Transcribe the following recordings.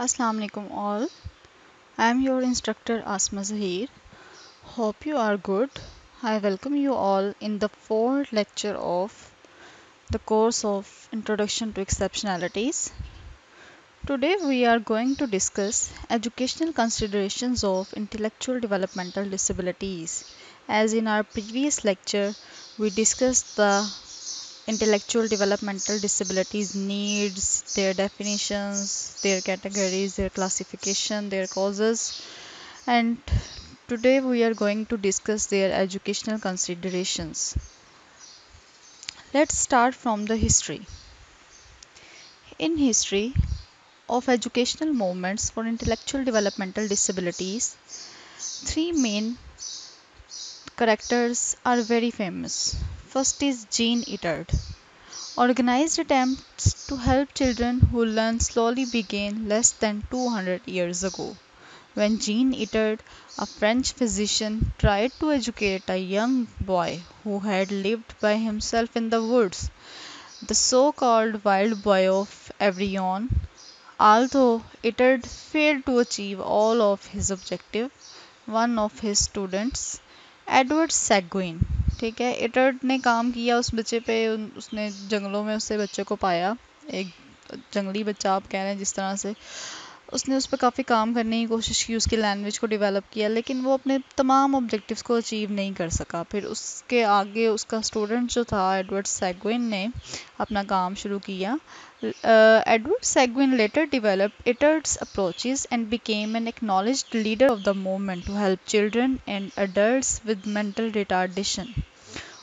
Assalamu alaikum all. I am your instructor Asma Zahir. Hope you are good. I welcome you all in the fourth lecture of the course of Introduction to Exceptionalities. Today we are going to discuss educational considerations of intellectual developmental disabilities. As in our previous lecture, we discussed the intellectual developmental disabilities needs, their definitions, their categories, their classification, their causes, and today we are going to discuss their educational considerations. Let's start from the history. In history of educational movements for intellectual developmental disabilities, three main characters are very famous. First is Jean Ettard. Organized attempts to help children who learn slowly began less than 200 years ago, when Jean Ettard, a French physician, tried to educate a young boy who had lived by himself in the woods, the so-called wild boy of Avignon. Although Ettard failed to achieve all of his objectives, one of his students, Edward Seguin, ठीक है, इटर्ड ने काम किया उस बच्चे पे, उसने जंगलों में उससे बच्चे को पाया, एक जंगली बच्चा आप कह रहे हैं जिस तरह से, उसने उस पर काफ़ी काम करने की कोशिश की, उसकी लैंग्वेज को डेवलप किया, लेकिन वो अपने तमाम ऑब्जेक्टिव्स को अचीव नहीं कर सका। फिर उसके आगे उसका स्टूडेंट जो था एडवर्ड सेगविन ने अपना काम शुरू किया। Edward Seguin later developed Ettard's approaches and became an acknowledged leader of the movement to help children and adults with mental retardation.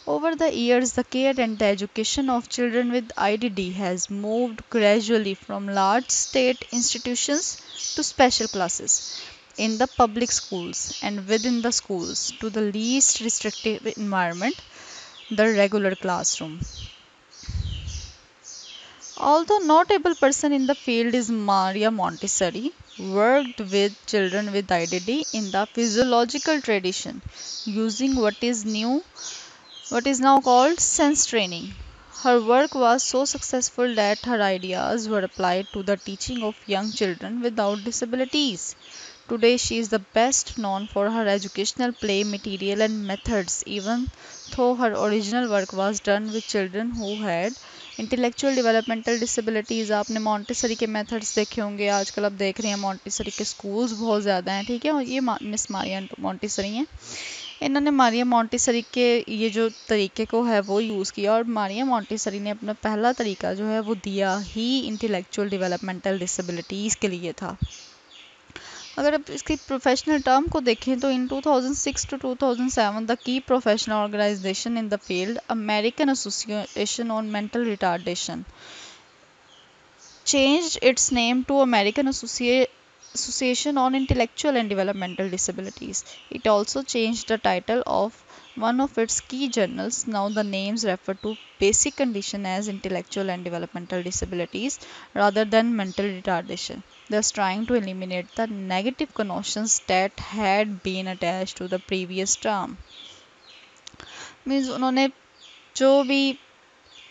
Over the years, the care and the education of children with IDD has moved gradually from large state institutions to special classes in the public schools and within the schools to the least restrictive environment, the regular classroom. Although notable person in the field is Maria Montessori, worked with children with IDD in the physiological tradition, using what is now called sense training. Her work was so successful that her ideas were applied to the teaching of young children without disabilities. Today, she is the best known for her educational play material and methods, even though her original work was done with children who had intellectual developmental disabilities. आपने Montessori के methods देखे होंगे, आजकल आप देख रहे हैं Montessori के स्कूल्स बहुत ज़्यादा हैं, ठीक है, और ये मिस मारिया मॉन्टेसरी हैं। इन्होंने मारिया मॉन्टेसरी के ये जो तरीके को है वो यूज़ किया, और मारिया मॉन्टेसरी ने अपना पहला तरीका जो है वो दिया ही इंटेलेक्चुअल डेवलपमेंटल डिसेबिलिटीज़ के लिए था। अगर आप इसकी प्रोफेशनल टर्म को देखें तो इन 2006 to 2007 द की professional organisation in the field American Association on Mental Retardation changed its name to American Association on Intellectual and Developmental Disabilities. It also changed the title of one of its key journals. Now the names refer to basic condition as intellectual and developmental disabilities rather than mental retardation, thus trying to eliminate the negative connotations that had been attached to the previous term. Means उन्होंने जो भी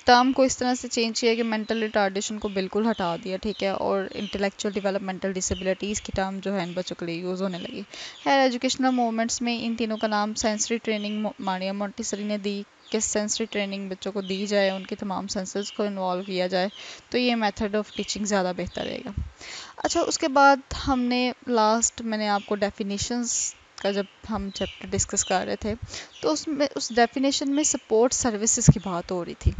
term को इस तरह से change किया कि mental retardation को बिल्कुल हटा दिया, ठीक है, और इंटेलेक्चुअल डेवलपमेंटल डिसेबिलिटीज़ की टर्म जो है इन बच्चों के लिए यूज़ होने लगी है। एजुकेशनल मूवमेंट्स में इन तीनों का नाम सेंसरी ट्रेनिंग मारिया मोंटेसरी ने दी कि सेंसरी ट्रेनिंग बच्चों को दी जाए, उनके तमाम सेंसर्स को इन्वॉल्व किया जाए, तो ये मेथड ऑफ टीचिंग ज़्यादा बेहतर रहेगा। अच्छा, उसके बाद हमने लास्ट मैंने आपको डेफिनेशंस का जब हम चैप्टर डिस्कस कर रहे थे तो उसमें उस डेफिनेशन में सपोर्ट सर्विसेज की बात हो रही थी,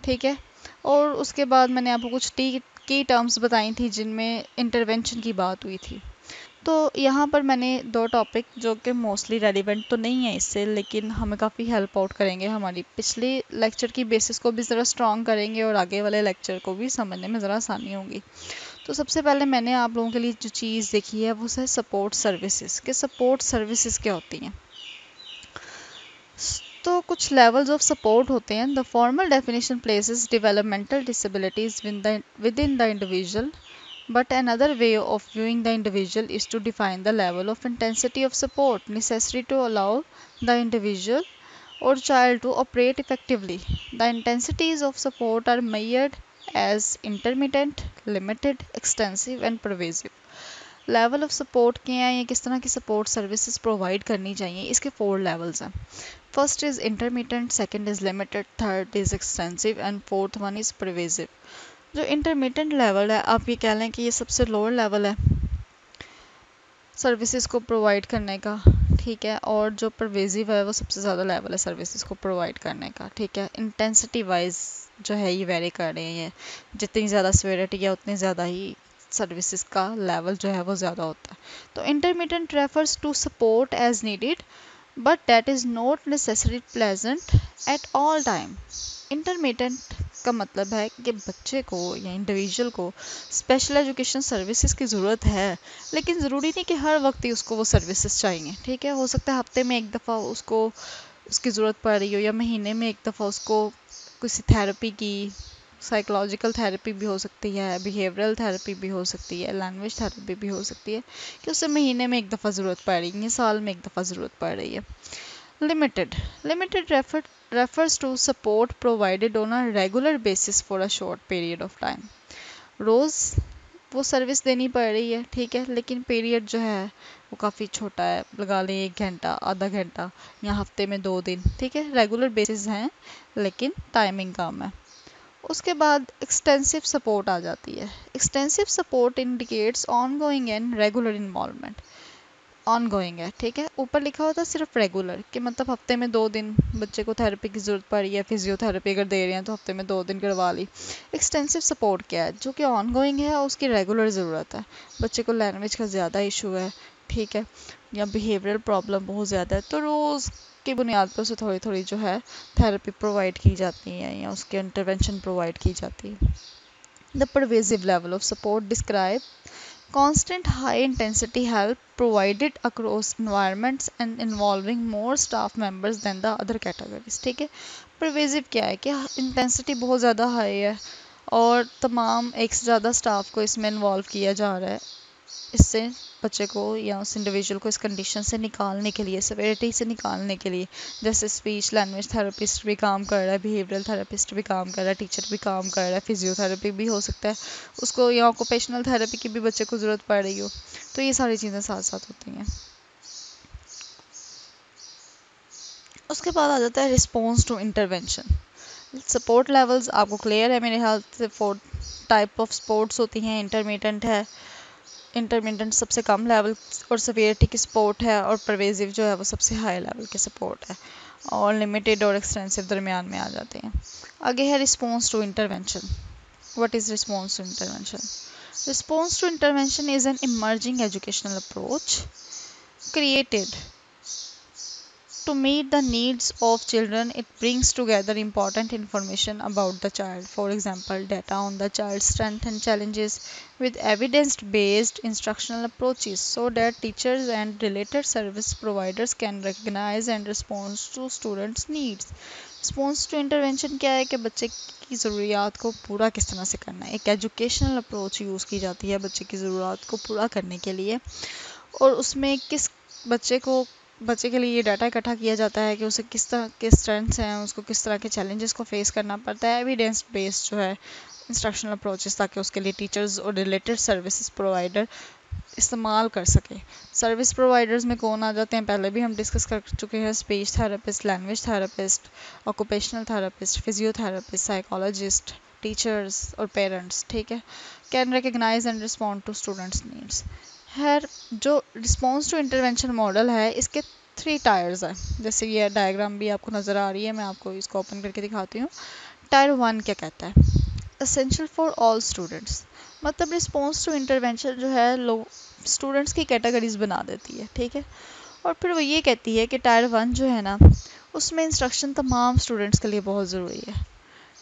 ठीक है, और उसके बाद मैंने आपको कुछ की टर्म्स बताई थी जिनमें इंटरवेंशन की बात हुई थी। तो यहाँ पर मैंने दो टॉपिक जो कि मोस्टली रेलिवेंट तो नहीं है इससे, लेकिन हमें काफ़ी हेल्प आउट करेंगे, हमारी पिछले लेक्चर की बेसिस को भी ज़रा स्ट्रॉन्ग करेंगे और आगे वाले लेक्चर को भी समझने में ज़रा आसानी होगी। तो सबसे पहले मैंने आप लोगों के लिए जो चीज़ देखी है वो है सपोर्ट सर्विसेज, कि सपोर्ट सर्विसेज क्या होती हैं। तो कुछ लेवल्स ऑफ सपोर्ट होते हैं। The formal definition places developmental disabilities with in the individual, but another way of viewing the individual is to define the level of intensity of support necessary to allow the individual or child to operate effectively. The intensities of support are measured as intermittent, limited, extensive and pervasive. Level of support क्या है, या किस तरह की support services provide करनी चाहिए, इसके 4 levels हैं. First is intermediate, second is limited, third is extensive and fourth one is pervasive. जो इंटरमीडिएट लेवल है, आप ये कह लें कि ये सबसे लोअर लेवल है सर्विसेज को प्रोवाइड करने का, ठीक है. और जो परवेजिव है वो सबसे ज़्यादा लेवल है सर्विसेज को प्रोवाइड करने का, ठीक है. इंटेंसिटी वाइज जो है ये वेरी कर रहे हैं, जितनी ज़्यादा सीवियरिटी है उतनी ज़्यादा ही सर्विसेज का लेवल जो है वो ज़्यादा होता है. तो intermediate refers to support as needed but that is not necessary pleasant at all time. Intermediate का मतलब है कि बच्चे को या इंडिविजुअल को स्पेशल एजुकेशन सर्विसेज की ज़रूरत है, लेकिन ज़रूरी नहीं कि हर वक्त ही उसको वो सर्विसेज चाहिए, ठीक है. हो सकता है हफ्ते में एक दफ़ा उसको उसकी ज़रूरत पड़ रही हो, या महीने में एक दफ़ा उसको किसी थेरेपी की, साइकोलॉजिकल थेरेपी भी हो सकती है, बिहेवियरल थेरेपी भी हो सकती है, लैंग्वेज थेरेपी भी हो सकती है, कि उसे महीने में एक दफ़ा ज़रूरत पड़ रही है, साल में एक दफ़ा ज़रूरत पड़ रही है. Limited. Refers to support provided on a regular basis for a short period of time. रोज़ वो सर्विस देनी पड़ रही है, ठीक है, लेकिन पीरियड जो है वो काफ़ी छोटा है, लगा लें 1 घंटा, आधा घंटा, या हफ्ते में 2 दिन, ठीक है. रेगुलर बेसिस हैं लेकिन टाइमिंग कम है. उसके बाद एक्सटेंसिव सपोर्ट आ जाती है. Extensive support indicates on going and regular involvement. On going है, ठीक है. ऊपर लिखा होता है सिर्फ रेगुलर, कि मतलब हफ्ते में 2 दिन बच्चे को थेरेपी की ज़रूरत पड़ी है, फिजियोथेरेपी अगर दे रहे हैं तो हफ्ते में 2 दिन करवा ली. एक्सटेंसिव सपोर्ट क्या है, जो कि ऑन गोइंग है, उसकी रेगुलर ज़रूरत है. बच्चे को लैंग्वेज का ज़्यादा इशू है, ठीक है, या बिहेवियरल प्रॉब्लम बहुत ज़्यादा है, तो रोज़ की बुनियाद पर उसे थोड़ी थोड़ी जो है थेरेपी प्रोवाइड की जाती है या उसके इंटरवेंशन प्रोवाइड की जाती है. The pervasive level of support describe constant high intensity help provided across environments and involving more staff members than the other categories. ठीक है. परवेजिव क्या है कि इंटेंसिटी बहुत ज़्यादा हाई है और तमाम एक से ज़्यादा स्टाफ को इसमें इन्वॉल्व किया जा रहा है. इससे बच्चे को या उस इंडिविजुअल को इस कंडीशन से निकालने के लिए, सेवेरिटी से निकालने के लिए, जैसे स्पीच लैंग्वेज थेरेपिस्ट भी काम कर रहा है, बिहेवियरल थेरेपिस्ट भी काम कर रहा है, टीचर भी काम कर रहा है, फिजियोथेरेपी भी हो सकता है उसको, या ऑक्यूपेशनल थेरेपी की भी बच्चे को ज़रूरत पड़ रही हो. तो ये सारी चीज़ें साथ साथ होती हैं. उसके बाद आ जाता है response to intervention. Support levels आपको क्लियर है मेरे ख्याल से. 4 टाइप ऑफ सपोर्ट्स होती हैं. इंटरमीडिएट है, इंटरमीडिएट सबसे कम लेवल और सवेरिटी की सपोर्ट है, और परवेजिव जो है वो सबसे हाई लेवल की सपोर्ट है, और लिमिटेड और एक्सटेंसिव दरमियान में आ जाते हैं. आगे है response to intervention. What is response to intervention? Response to intervention is an emerging educational approach created to meet the needs of children. It brings together important information about the child, for example, data on the child's strengths and challenges, with evidence-based instructional approaches so that teachers and related service providers can recognize and respond to students' needs. Response to intervention क्या है कि बच्चे की ज़रूरियात को पूरा किस तरह से करना है. एक एजुकेशनल अप्रोच यूज़ की जाती है बच्चे की ज़रूरत को पूरा करने के लिए, और उसमें बच्चे के लिए ये डाटा इकट्ठा किया जाता है कि उसे किस तरह के स्ट्रेंथ्स हैं, उसको किस तरह के चैलेंजेस को फेस करना पड़ता है. एविडेंस बेस्ड जो है इंस्ट्रक्शनल अप्रोचेस, ताकि उसके लिए टीचर्स और रिलेटेड सर्विसेज प्रोवाइडर इस्तेमाल कर सके. सर्विस प्रोवाइडर्स में कौन आ जाते हैं, पहले भी हम डिस्कस कर चुके हैं. Speech therapist, language therapist, occupational therapist, physiotherapist, psychologist, teachers और पेरेंट्स, ठीक है. Can recognise and respond to students needs. जो रिस्पॉन्स टू इंटरवेंशन मॉडल है, इसके 3 टायर्स हैं. जैसे ये डायग्राम भी आपको नज़र आ रही है, मैं आपको इसको ओपन करके दिखाती हूँ. टायर 1 क्या कहता है? Essential for all students. मतलब रिस्पॉन्स टू इंटरवेंशन जो है लोग स्टूडेंट्स की कैटेगरीज बना देती है, ठीक है. और फिर वो ये कहती है कि टायर 1 जो है ना, उसमें इंस्ट्रक्शन तमाम स्टूडेंट्स के लिए बहुत ज़रूरी है.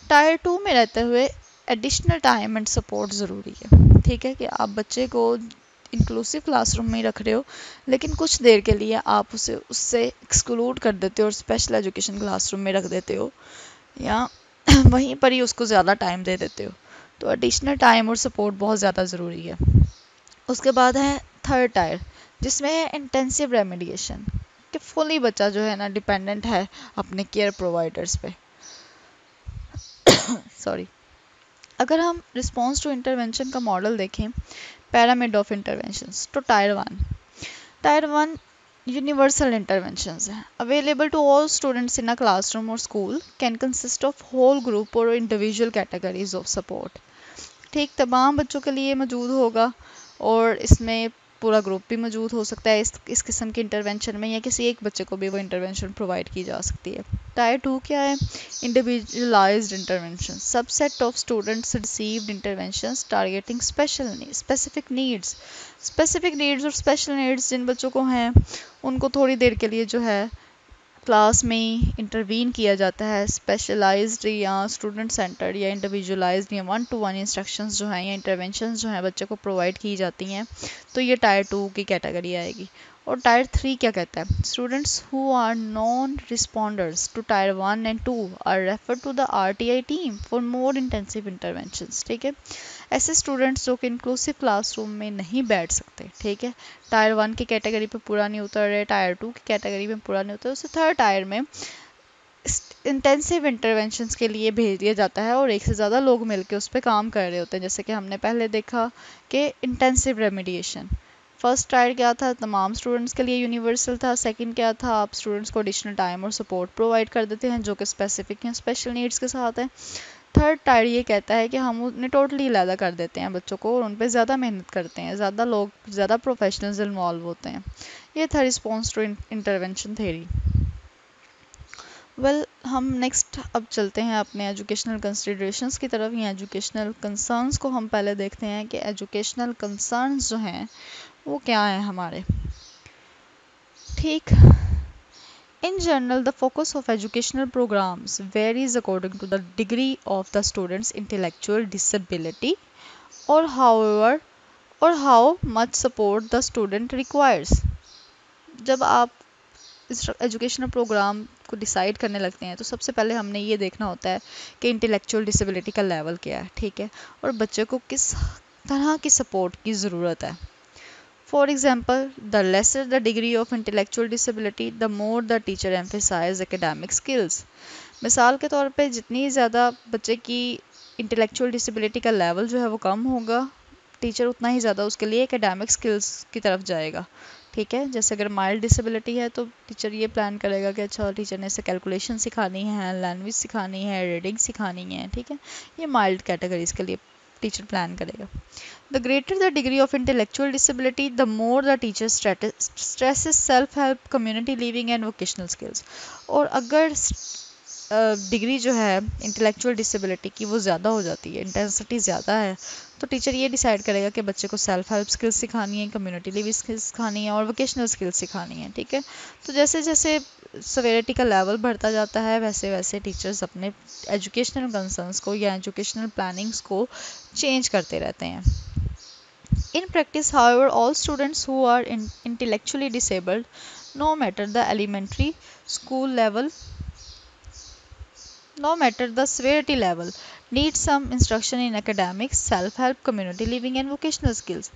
टायर 2 में रहते हुए एडिशनल टाइम एंड सपोर्ट ज़रूरी है, ठीक है, कि आप बच्चे को इंक्लूसिव क्लासरूम में ही रख रहे हो, लेकिन कुछ देर के लिए आप उसे उससे एक्सक्लूड कर देते हो और स्पेशल एजुकेशन क्लासरूम में रख देते हो, या वहीं पर ही उसको ज़्यादा टाइम दे देते हो. तो एडिशनल टाइम और सपोर्ट बहुत ज़्यादा ज़रूरी है. उसके बाद है थर्ड टायर, जिसमें है इंटेंसिव रेमेडिएशन, कि फुली बच्चा जो है ना डिपेंडेंट है अपने केयर प्रोवाइडर्स पे. सॉरी. अगर हम रिस्पॉन्स टू इंटरवेंशन का मॉडल देखें, पैरामिड ऑफ इंटरवेंशंस, तो टायर वन यूनिवर्सल इंटरवेंशंस हैं available to all students in a classroom और school, can consist of whole group और इंडिविजुअल कैटेगरीज ऑफ सपोर्ट। ठीक, तमाम बच्चों के लिए मौजूद होगा और इसमें पूरा ग्रुप भी मौजूद हो सकता है इस किस्म के इंटरवेंशन में, या किसी एक बच्चे को भी वो इंटरवेंशन प्रोवाइड की जा सकती है। टायर 2 क्या है? Individualised intervention, subset of students received interventions targeting specific needs और स्पेशल नीड्स जिन बच्चों को हैं उनको थोड़ी देर के लिए जो है क्लास में इंटरवीन किया जाता है। स्पेशलाइज्ड या स्टूडेंट सेंटर्ड या इंडिविजुअलाइज्ड या 1-to-1 इंस्ट्रक्शंस जो हैं या इंटरवेंशंस जो हैं बच्चे को प्रोवाइड की जाती हैं, तो ये टायर 2 की कैटेगरी आएगी। और टायर 3 क्या कहता है? Students who are non responders to tier 1 and 2 are refer to the RTI team for more intensive interventions. ठीक है, ऐसे स्टूडेंट्स जो कि इंक्लूसिव क्लासरूम में नहीं बैठ सकते, ठीक है, टायर 1 की कैटेगरी पे पूरा नहीं उतर रहे, टायर 2 की कैटेगरी में पूरा नहीं उतर, उसे थर्ड टायर में इंटेंसिव इंटरवेंशंस के लिए भेज दिया जाता है और एक से ज़्यादा लोग मिलकर उस पर काम कर रहे होते हैं। जैसे कि हमने पहले देखा कि इंटेंसिव रेमिडिएशन, फर्स्ट टायर क्या था? तमाम स्टूडेंट्स के लिए यूनिवर्सल था। सेकंड क्या था? आप स्टूडेंट्स को एडिशनल टाइम और सपोर्ट प्रोवाइड कर देते हैं जो कि स्पेसिफिक हैं, स्पेशल नीड्स के साथ हैं। थर्ड टायर ये कहता है कि हम उन्हें टोटली अलग कर देते हैं बच्चों को और उन पर ज़्यादा मेहनत करते हैं, ज़्यादा लोग, ज़्यादा प्रोफेशनल्स इन्वॉल्व होते हैं। ये था रिस्पॉन्स टू इंटरवेंशन थेरी। हम नेक्स्ट अब चलते हैं अपने एजुकेशनल कंसिडरेशंस की तरफ, या एजुकेशनल कंसर्न्स को हम पहले देखते हैं कि एजुकेशनल कंसर्न्स जो हैं वो क्या हैं हमारे। ठीक, in general, the focus of educational programs varies according to the degree of the student's intellectual disability or how much support the student requires. जब आप इस एजुकेशनल प्रोग्राम को डिसाइड करने लगते हैं तो सबसे पहले हमने ये देखना होता है कि इंटेलेक्चुअल डिसेबिलिटी का लेवल क्या है, ठीक है, और बच्चे को किस तरह की सपोर्ट की ज़रूरत है। For example, the lesser the degree of intellectual disability, the more the teacher emphasizes academic skills. मिसाल के तौर पे जितनी ज़्यादा बच्चे की इंटेलेक्चुअल डिसेबिलिटी का लेवल जो है वो कम होगा, टीचर उतना ही ज़्यादा उसके लिए एकेडमिक स्किल्स की तरफ जाएगा। ठीक है, जैसे अगर माइल्ड डिसेबिलिटी है तो टीचर ये प्लान करेगा कि अच्छा टीचर ने इसे कैलकुलेशन सिखानी है, लैंग्वेज सिखानी है, रीडिंग सिखानी है। ठीक है, ये माइल्ड कैटेगरीज के लिए टीचर प्लान करेगा। The greater the degree of intellectual disability, the more the teacher stresses self-help, community living and vocational skills. और अगर डिग्री जो है इंटेलेक्चुअल डिसेबिलिटी की वो ज़्यादा हो जाती है, इंटेंसिटी ज़्यादा है, तो टीचर ये डिसाइड करेगा कि बच्चे को सेल्फ हेल्प स्किल्स सिखानी है, कम्युनिटी लिविंग स्किल्स सिखानी है और वोकेशनल स्किल्स सिखानी है। ठीक है, तो जैसे जैसे सवेरिटी का लेवल बढ़ता जाता है वैसे वैसे टीचर्स अपने एजुकेशनल कंसर्न्स को या एजुकेशनल प्लानिंग्स को चेंज करते रहते हैं। In practice, however, all students who are intellectually disabled, no matter the elementary school level, no matter the severity level, need some instruction in academics, self-help, community living and vocational skills.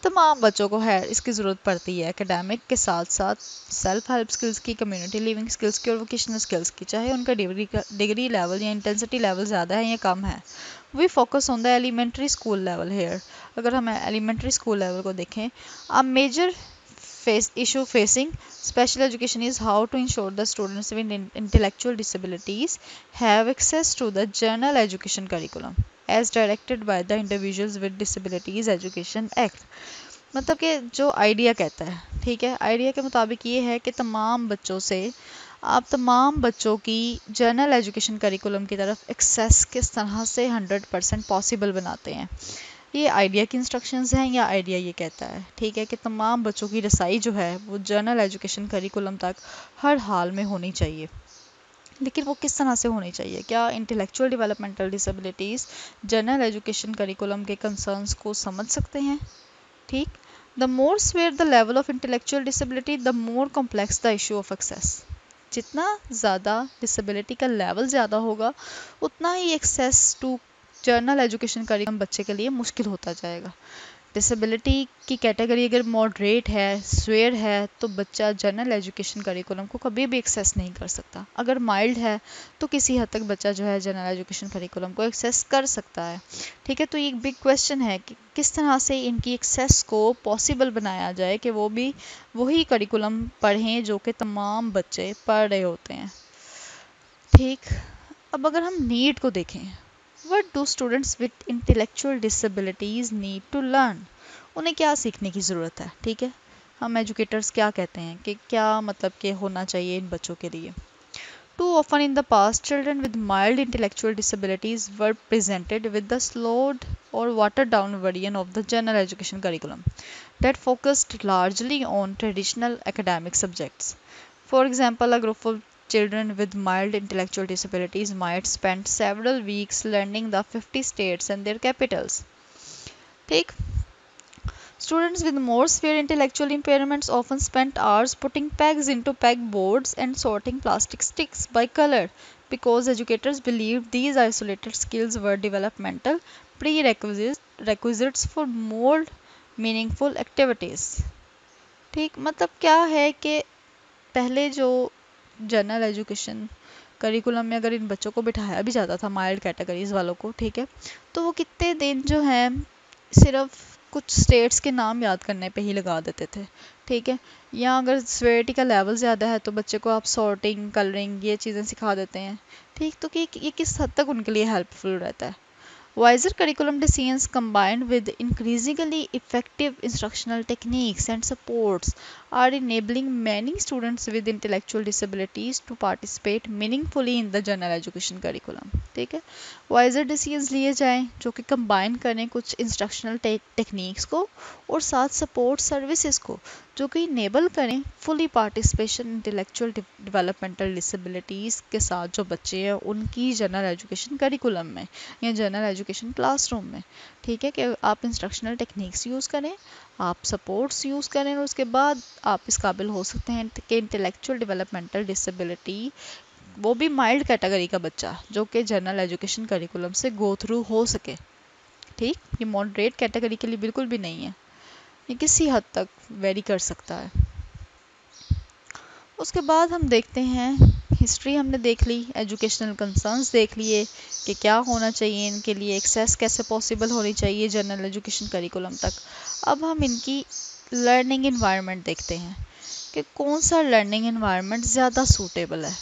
तमाम बच्चों को है इसकी ज़रूरत पड़ती है academic के साथ साथ सेल्फ हेल्प स्किल्स की, कम्युनिटी लिविंग स्किल्स की और वोकेशनल स्किल्स की, चाहे उनका डिग्री लेवल या इंटेंसिटी लेवल ज़्यादा है या कम है। We focus on the elementary school level here. अगर हम एलिमेंट्री स्कूल लेवल को देखें, a major issue facing special education is how to ensure the students with intellectual disabilities have access to the general education curriculum as directed by the Individuals with Disabilities Education Act. मतलब कि जो idea कहता है, ठीक है, idea के मुताबिक ये है कि तमाम बच्चों से आप तमाम बच्चों की जनरल एजुकेशन करिकुलम की तरफ एक्सेस किस तरह से 100% पॉसिबल बनाते हैं। ये आइडिया की इंस्ट्रक्शंस हैं या आइडिया ये कहता है, ठीक है, कि तमाम बच्चों की रसाई जो है वो जनरल एजुकेशन करिकुलम तक हर हाल में होनी चाहिए। लेकिन वो किस तरह से होनी चाहिए? क्या intellectual developmental disabilities general education curriculum के कंसर्न्स को समझ सकते हैं? ठीक, the more severe the level of intellectual disability the more complex the issue of access. जितना ज़्यादा डिसेबिलिटी का लेवल ज़्यादा होगा उतना ही access to general education curriculum बच्चे के लिए मुश्किल होता जाएगा। डिसेबिलिटी की कैटेगरी अगर मॉडरेट है, स्वेयर है, तो बच्चा जनरल एजुकेशन करिकुलम को कभी भी एक्सेस नहीं कर सकता। अगर माइल्ड है तो किसी हद तक बच्चा जो है जनरल एजुकेशन करिकुलम को एक्सेस कर सकता है। ठीक है, तो ये एक बिग क्वेश्चन है कि किस तरह से इनकी एक्सेस को पॉसिबल बनाया जाए कि वो भी वही करिकुलम पढ़ें जो कि तमाम बच्चे पढ़ रहे होते हैं। ठीक, अब अगर हम नीड को देखें, what do students with intellectual disabilities need to learn, उन्हें क्या सीखने की ज़रूरत है। ठीक है, हम एजुकेटर्स क्या कहते हैं कि क्या मतलब कि होना चाहिए इन बच्चों के लिए। Too often in the past, children with mild intellectual disabilities were presented with the slowed or watered down version of the general education curriculum that focused largely on traditional academic subjects. For example, a group of children with mild intellectual disabilities might spend several weeks learning the 50 states and their capitals. Take students with more severe intellectual impairments often spent hours putting pegs into pegboards and sorting plastic sticks by color because educators believed these isolated skills were developmental prerequisites for more meaningful activities. ठीक, मतलब क्या है कि पहले जो general education curriculum में अगर इन बच्चों को बिठाया भी जाता था, माइल्ड कैटेगरीज वालों को, ठीक है, तो वो कितने दिन जो है सिर्फ कुछ स्टेट्स के नाम याद करने पे ही लगा देते थे। ठीक है, या अगर सिवियरिटी का लेवल ज़्यादा है तो बच्चे को आप सॉर्टिंग, कलरिंग, ये चीज़ें सिखा देते हैं। ठीक, तो कि ये किस हद तक उनके लिए हेल्पफुल रहता है। Wiser curriculum decisions combined with increasingly effective instructional techniques and supports are enabling many students with intellectual disabilities to participate meaningfully in the general education curriculum. ठीक है, वाइजर डिसीजंस लिए जाएं जो कि कंबाइन करें कुछ इंस्ट्रक्शनल टेक्निक्स को और साथ सपोर्ट सर्विसेज को, जो कि इनेबल करें fully participation intellectual developmental disabilities के साथ जो बच्चे हैं उनकी जनरल एजुकेशन करिकुलम में या जनरल एजुकेशन क्लासरूम में। ठीक है, कि आप इंस्ट्रक्शनल टेक्निक्स यूज़ करें, आप सपोर्ट्स यूज़ करें और उसके बाद आप इस काबिल हो सकते हैं कि इंटेलेक्चुअल डेवलपमेंटल डिसेबिलिटी, वो भी माइल्ड कैटेगरी का बच्चा जो कि जनरल एजुकेशन करिकुलम से गो थ्रू हो सके। ठीक, ये मॉडरेट कैटेगरी के लिए बिल्कुल भी नहीं है, ये किसी हद तक वेरी कर सकता है। उसके बाद हम देखते हैं हिस्ट्री, हमने देख ली, एजुकेशनल कंसर्न्स देख लिए कि क्या होना चाहिए इनके लिए, एक्सेस कैसे पॉसिबल होनी चाहिए जनरल एजुकेशन करिकुलम तक। अब हम इनकी लर्निंग इन्वायरमेंट देखते हैं कि कौन सा लर्निंग इन्वायरमेंट ज़्यादा सूटेबल है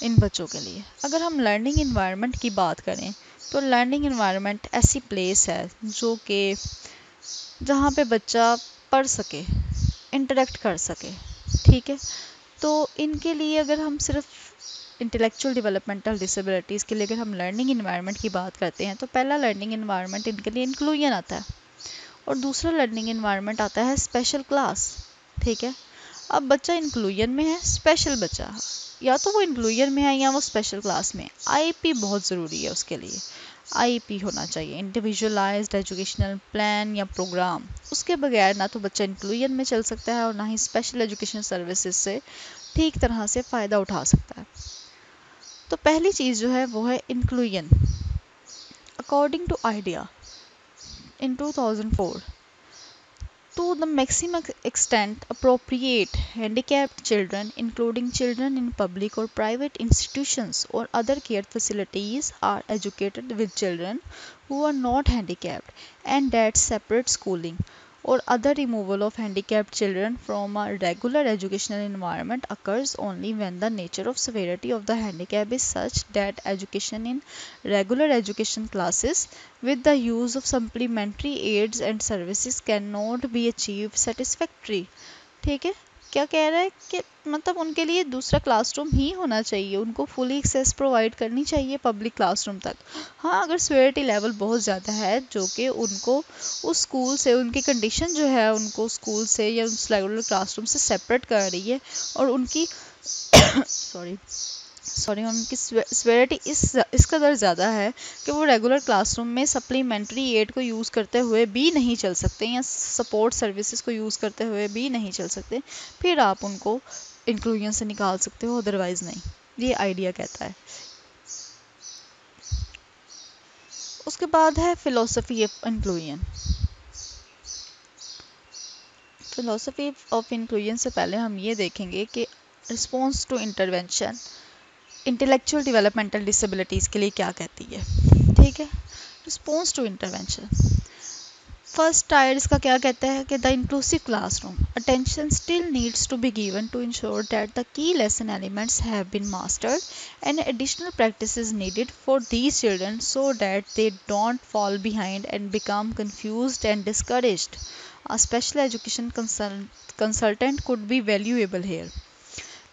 इन बच्चों के लिए। अगर हम लर्निंग इन्वायरमेंट की बात करें तो लर्निंग इन्वायरमेंट ऐसी प्लेस है जो कि जहाँ पे बच्चा पढ़ सके, इंटरेक्ट कर सके। ठीक है, तो इनके लिए अगर हम सिर्फ इंटेलेक्चुअल डेवलपमेंटल डिसेबिलिटीज़ के लिए अगर हम लर्निंग इन्वायरमेंट की बात करते हैं तो पहला लर्निंग इन्वायरमेंट इनके लिए इंक्लूजन आता है और दूसरा लर्निंग इन्वायरमेंट आता है स्पेशल क्लास। ठीक है, अब बच्चा इंक्लूजन में है, स्पेशल बच्चा या तो वो इंक्लूजन में है या वो स्पेशल क्लास में। आईपी बहुत ज़रूरी है उसके लिए, आईपी होना चाहिए, इंडिविजुअलाइज्ड एजुकेशनल प्लान या प्रोग्राम। उसके बगैर ना तो बच्चा इंक्लूजन में चल सकता है और ना ही स्पेशल एजुकेशन सर्विसेज से ठीक तरह से फ़ायदा उठा सकता है। तो पहली चीज़ जो है वो है inclusion. According to IDEA in 2004, to the maximum extent appropriate, handicapped children, including children in public or private institutions or other care facilities, are educated with children who are not handicapped, and that separate schooling or other removal of handicapped children from a regular educational environment occurs only when the nature of severity of the handicap is such that education in regular education classes with the use of supplementary aids and services cannot be achieved satisfactory. ठीक है, क्या कह रहा है कि मतलब उनके लिए दूसरा क्लासरूम ही होना चाहिए, उनको फुली एक्सेस प्रोवाइड करनी चाहिए पब्लिक क्लासरूम तक। हाँ, अगर सिवियरिटी लेवल बहुत ज़्यादा है जो कि उनको उस स्कूल से, उनकी कंडीशन जो है उनको स्कूल से या उस रेगुलर क्लासरूम से सेपरेट कर रही है और उनकी सॉरी उनकी सिवियरिटी इस कदर ज़्यादा है कि वो रेगुलर क्लासरूम में सप्लीमेंट्री एड को यूज़ करते हुए भी नहीं चल सकते या सपोर्ट सर्विसेज को यूज़ करते हुए भी नहीं चल सकते, फिर आप उनको इंक्लूजन से निकाल सकते हो, अदरवाइज़ नहीं। ये आइडिया कहता है। उसके बाद है philosophy of inclusion. Philosophy of inclusion से पहले हम ये देखेंगे कि response to intervention intellectual developmental disabilities के लिए क्या कहती है। ठीक है, response to intervention. First tier इसका क्या कहता है कि the inclusive classroom attention still needs to be given to ensure that the key lesson elements have been mastered and additional practice is needed for these children so that they don't fall behind and become confused and discouraged. A special education consultant could be valuable here.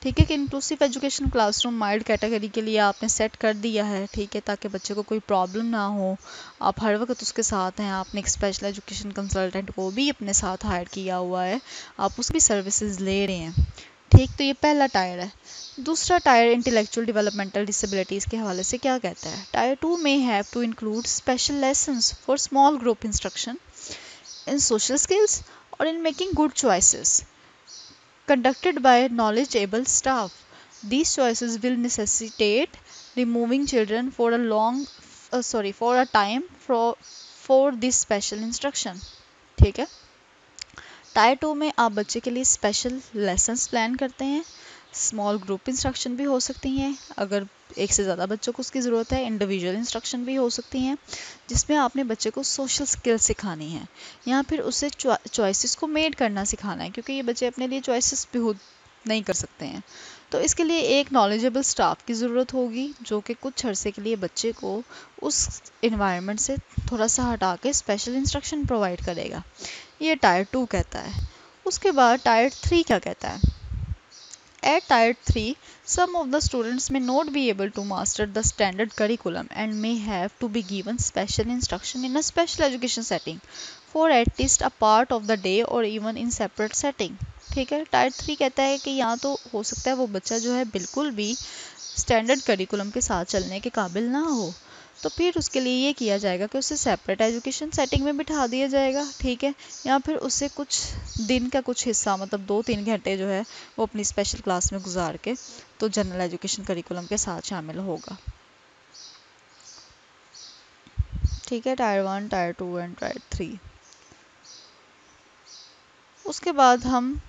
ठीक है कि inclusive education classroom mild category के लिए आपने set कर दिया है, ठीक है, ताकि बच्चे को कोई प्रॉब्लम ना हो। आप हर वक्त उसके साथ हैं। आपने एक स्पेशल एजुकेशन कंसल्टेंट को भी अपने साथ हायर किया हुआ है, आप उसकी सर्विसेज ले रहे हैं। ठीक, तो ये पहला टायर है। दूसरा टायर इंटेलेक्चुअल डेवलपमेंटल डिसेबिलिटीज़ के हवाले से क्या कहता है। टायर 2 में have to include special lessons for small group instruction in social skills और in making good choices conducted by knowledgeable staff. These choices will necessitate removing children for a for a time for this special instruction. ठीक है, tier 2 में आप बच्चे के लिए special lessons plan करते हैं। स्मॉल ग्रुप इंस्ट्रक्शन भी हो सकती हैं, अगर एक से ज़्यादा बच्चों को उसकी ज़रूरत है। इंडिविजुअल इंस्ट्रक्शन भी हो सकती हैं, जिसमें आपने बच्चे को सोशल स्किल सिखानी है या फिर उसे चॉइसेस को मेड करना सिखाना है, क्योंकि ये बच्चे अपने लिए चॉइसेस भी खुद नहीं कर सकते हैं। तो इसके लिए एक नॉलेजेबल स्टाफ की ज़रूरत होगी, जो कि कुछ अरसे के लिए बच्चे को उस इन्वायरमेंट से थोड़ा सा हटा के स्पेशल इंस्ट्रक्शन प्रोवाइड करेगा। ये टायर 2 कहता है। उसके बाद टायर 3 क्या कहता है। At Tier 3, some of the students may not be able to master the standard curriculum and may have to be given special instruction in a special education setting for at least a part of the day or even in separate setting. ठीक है, tyre 3 कहता है कि यहाँ तो हो सकता है वो बच्चा जो है बिल्कुल भी स्टैंडर्ड करिकुलम के साथ चलने के काबिल ना हो, तो फिर उसके लिए ये किया जाएगा कि उसे सेपरेट एजुकेशन सेटिंग में बिठा दिया जाएगा। ठीक है, या फिर उसे कुछ दिन का कुछ हिस्सा, मतलब 2-3 घंटे जो है वो अपनी स्पेशल क्लास में गुजार के तो जनरल एजुकेशन करिकुलम के साथ शामिल होगा। ठीक है, टायर 1, टायर 2 एंड टायर 3। उसके बाद हम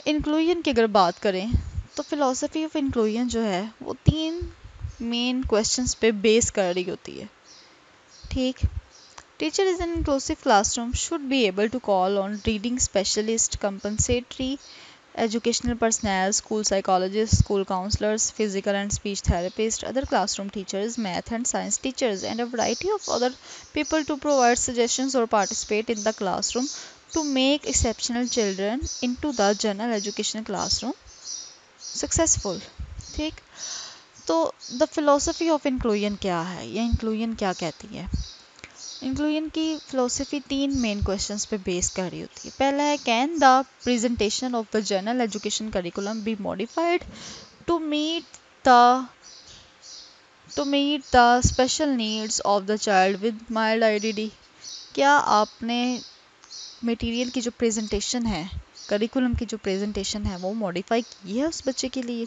इंक्लूजन की अगर बात करें तो फिलॉसफी ऑफ इंक्लूजन जो है वो 3 मेन क्वेश्चंस पे बेस कर रही होती है। ठीक, teacher is an inclusive classroom should be able to call on reading specialist, compensatory educational personnel, school psychologists, school counselors, physical and speech therapists, other classroom teachers, math and science teachers, and a variety of other people to provide suggestions or participate in the classroom to make exceptional children into the general education classroom successful. ठीक, तो the philosophy of inclusion क्या है या inclusion क्या कहती है। Inclusion की philosophy 3 main questions पे बेस कर रही होती है। पहला है, can the presentation of the general education curriculum be modified to meet the special needs of the child with mild IDD. क्या आपने मटेरियल की जो प्रेजेंटेशन है, करिकुलम की जो प्रेजेंटेशन है, वो मॉडिफाई की है उस बच्चे के लिए।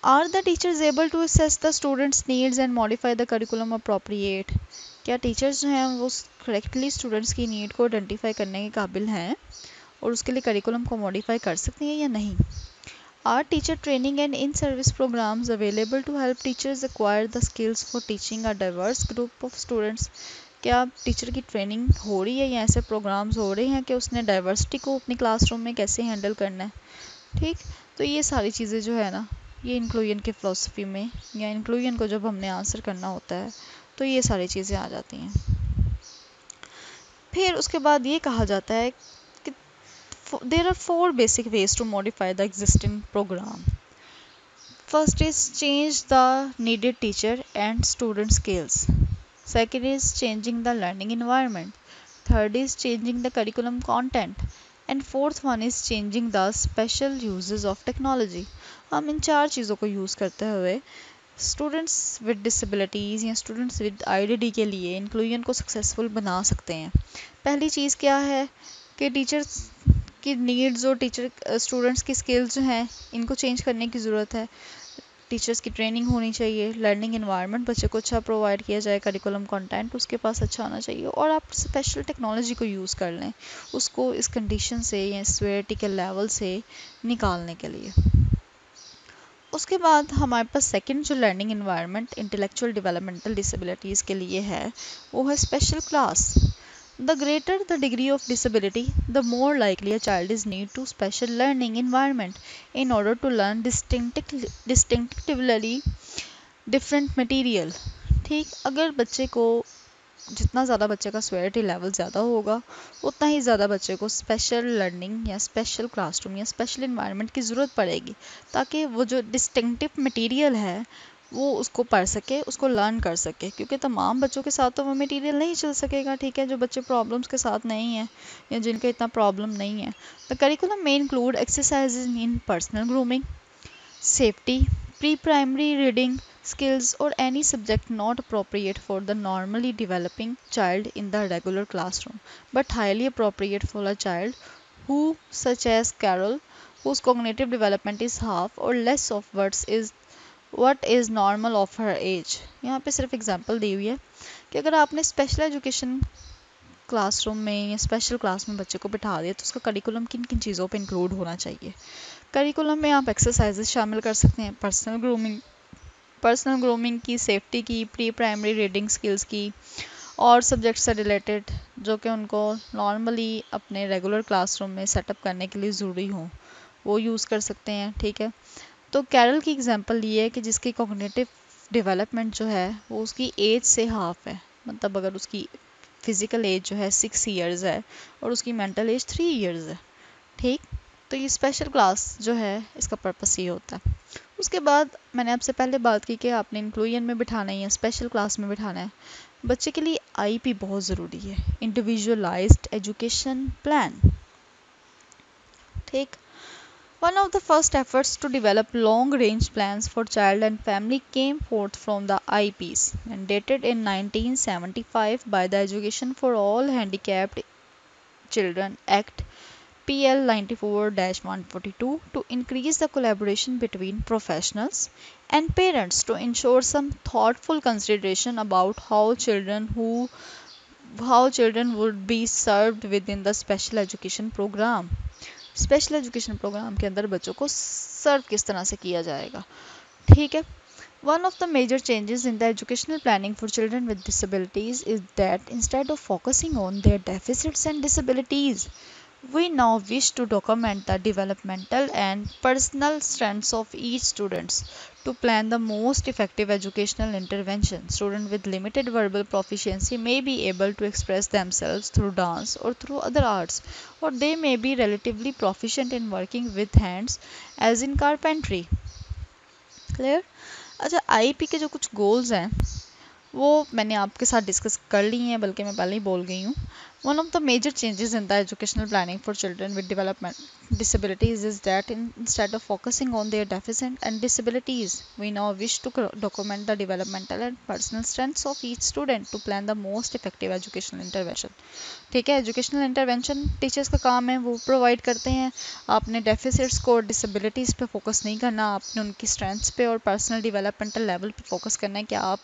Are the teachers able to assess the students needs and modify the curriculum appropriate. क्या टीचर्स जो हैं वो करेक्टली स्टूडेंट्स की नीड को आइडेंटिफाई करने के काबिल हैं और उसके लिए करिकुलम को मॉडिफाई कर सकती हैं या नहीं। Are teacher training and in service programs available to help teachers acquire the skills for teaching a diverse group of students. क्या टीचर की ट्रेनिंग हो रही है या ऐसे प्रोग्राम्स हो रहे हैं कि उसने डाइवर्सिटी को अपनी क्लासरूम में कैसे हैंडल करना है। ठीक, तो ये सारी चीज़ें जो है ना, ये इंक्लूजन की फ़िलोसफी में या इंक्लूजन को जब हमने आंसर करना होता है तो ये सारी चीज़ें आ जाती हैं। फिर उसके बाद ये कहा जाता है कि there are 4 basic ways to modify the existing program. First is change the needed teacher and student skills. Second is changing the learning environment. Third is changing the curriculum content and fourth one is changing the special uses of technology. हम इन 4 चीज़ों को use करते हुए students with disabilities या students with IDD के लिए inclusion को सक्सेसफुल बना सकते हैं। पहली चीज़ क्या है कि टीचर्स की नीड्स और टीचर स्टूडेंट्स की स्किल्स जो हैं इनको चेंज करने की ज़रूरत है। टीचर्स की ट्रेनिंग होनी चाहिए, लर्निंग इन्वायरमेंट बच्चे को अच्छा प्रोवाइड किया जाए, करिकुलम कंटेंट उसके पास अच्छा होना चाहिए, और आप स्पेशल टेक्नोलॉजी को यूज़ कर लें उसको इस कंडीशन से या सीवियरिटी के लेवल से निकालने के लिए। उसके बाद हमारे पास सेकंड जो learning environment intellectual developmental disabilities के लिए है वो है special class. The greater the degree of disability, the more likely a child is need to special learning environment in order to learn distinctively different material। ठीक, अगर बच्चे को जितना ज़्यादा बच्चे का स्वेरिटी लेवल ज़्यादा होगा उतना ही ज़्यादा बच्चे को स्पेशल लर्निंग या स्पेशल क्लासरूम या स्पेशल इन्वायरमेंट की ज़रूरत पड़ेगी, ताकि वो जो डिस्टिंक्टिव मटेरियल है वो उसको पढ़ सके, उसको लर्न कर सके, क्योंकि तमाम बच्चों के साथ तो वो मटेरियल नहीं चल सकेगा। ठीक है, जो बच्चे प्रॉब्लम्स के साथ नहीं हैं या जिनका इतना प्रॉब्लम नहीं है। द करिकुलम में include exercises in personal grooming, safety, pre-primary reading skills, or any subject not appropriate for the normally developing child in the regular classroom, but highly appropriate for a child who, such as Carol, whose cognitive development is half or less of what is normal of her age। यहाँ पे सिर्फ example दी हुई है कि अगर आपने special education classroom में या स्पेशल क्लास में बच्चे को बिठा दिया तो उसका करिकुलम किन किन चीज़ों पे इंक्लूड होना चाहिए। करिकुलम में आप एक्सरसाइजेज शामिल कर सकते हैं, पर्सनल ग्रूमिंग की, सेफ्टी की, प्री प्राइमरी रीडिंग स्किल्स की, और सब्जेक्ट से रिलेटेड जो कि उनको नॉर्मली अपने रेगुलर क्लासरूम में सेटअप करने के लिए ज़रूरी हो वो यूज़ कर सकते हैं। ठीक है, तो कैरल की एग्जांपल ये है कि जिसकी कॉग्निटिव डेवलपमेंट जो है वो उसकी एज से हाफ है, मतलब अगर उसकी फिज़िकल एज जो है 6 ईयर्स है और उसकी मेंटल एज 3 ईयर्स है। ठीक, तो ये स्पेशल क्लास जो है इसका पर्पस ये होता है। उसके बाद मैंने आपसे पहले बात की कि आपने इंक्लूजन में बिठाना है या स्पेशल क्लास में बिठाना है। बच्चे के लिए आईपी बहुत ज़रूरी है, इंडिविजुअलाइज्ड एजुकेशन प्लान। ठीक, one of the first efforts to develop long-range plans for child and family came forth from the IEPs, mandated in 1975 by the Education for All Handicapped Children Act PL 94-142 to increase the collaboration between professionals and parents to ensure some thoughtful consideration about how children would be served within the special education program। Special education program के अंदर बच्चों को सर्व किस तरह से किया जाएगा। ठीक है, one of the major changes in the educational planning for children with disabilities is that instead of focusing on their deficits and disabilities, we now wish to document the developmental and personal strengths of each student to plan the most effective educational intervention। Students with limited verbal proficiency may be able to express themselves through dance or through other arts, or they may be relatively proficient in working with hands as in carpentry। Clear? अच्छा, IP के जो कुछ goals हैं वो मैंने आपके साथ discuss कर ली हैं, बल्कि मैं पहले ही बोल गई हूँ। One of the major changes in the educational planning for children with development disabilities is that instead of focusing on their deficits and disabilities, we now wish to document the developmental and personal strengths of each student to plan the most effective educational intervention। ठीक है, educational intervention teachers का काम है, वो provide करते हैं। आपने deficits को और डिसेबिलिटीज़ पे फोकस नहीं करना, आपने उनकी स्ट्रेंथ्स पे और पर्सनल डेवलपमेंटल लेवल पे फोकस करना है कि आप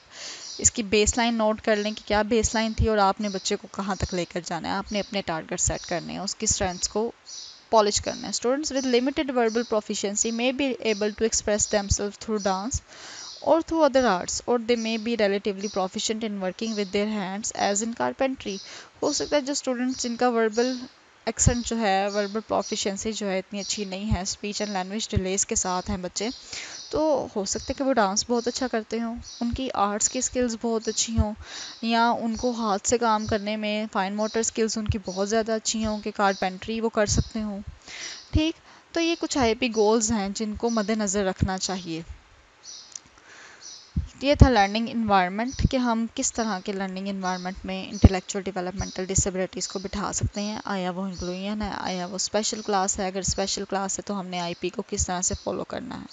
इसकी बेसलाइन नोट कर लें कि क्या बेसलाइन थी और आपने बच्चे को कहाँ तक लेकर जाना है। आपने अपने टारगेट सेट करने हैं, उसकी स्ट्रेंथ्स को पॉलिश करना है। Students with limited verbal proficiency may be able to express themselves through dance or through other arts, or they may be relatively proficient in working with their hands as in carpentry। हो सकता है जो students जिनका verbal accent जो है, verbal proficiency जो है इतनी अच्छी नहीं है, स्पीच एंड लैंग्वेज डिलेस के साथ हैं बच्चे, तो हो सकता है कि वो डांस बहुत अच्छा करते हों, उनकी आर्ट्स की स्किल्स बहुत अच्छी हों, या उनको हाथ से काम करने में फाइन मोटर स्किल्स उनकी बहुत ज़्यादा अच्छी हों कि कारपेंट्री वो कर सकते हों। ठीक, तो ये कुछ आईपी गोल्स हैं जिनको मद्देनज़र रखना चाहिए। ये था लर्निंग इन्वायरमेंट कि हम किस तरह के लर्निंग इन्वायरमेंट में इंटेलेक्चुअल डेवलपमेंटल डिसेबिलिटीज़ को बिठा सकते हैं। आया वो इंक्लूजन है, आया वो स्पेशल क्लास है, अगर स्पेशल क्लास है तो हमने आईपी को किस तरह से फॉलो करना है।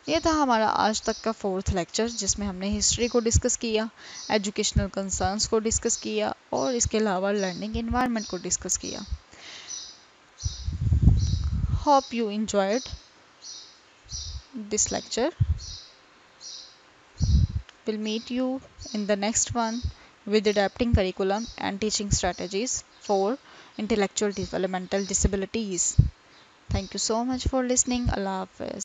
ये था हमारा आज तक का 4th लेक्चर, जिसमें हमने हिस्ट्री को डिस्कस किया, एजुकेशनल कंसर्न्स को डिस्कस किया और इसके अलावा लर्निंग इन्वायरमेंट को डिस्कस किया। Hope you enjoyed this lecture. We'll meet you in the next one with adapting curriculum and teaching strategies for intellectual developmental disabilities. Thank you so much for listening. Allah Hafiz.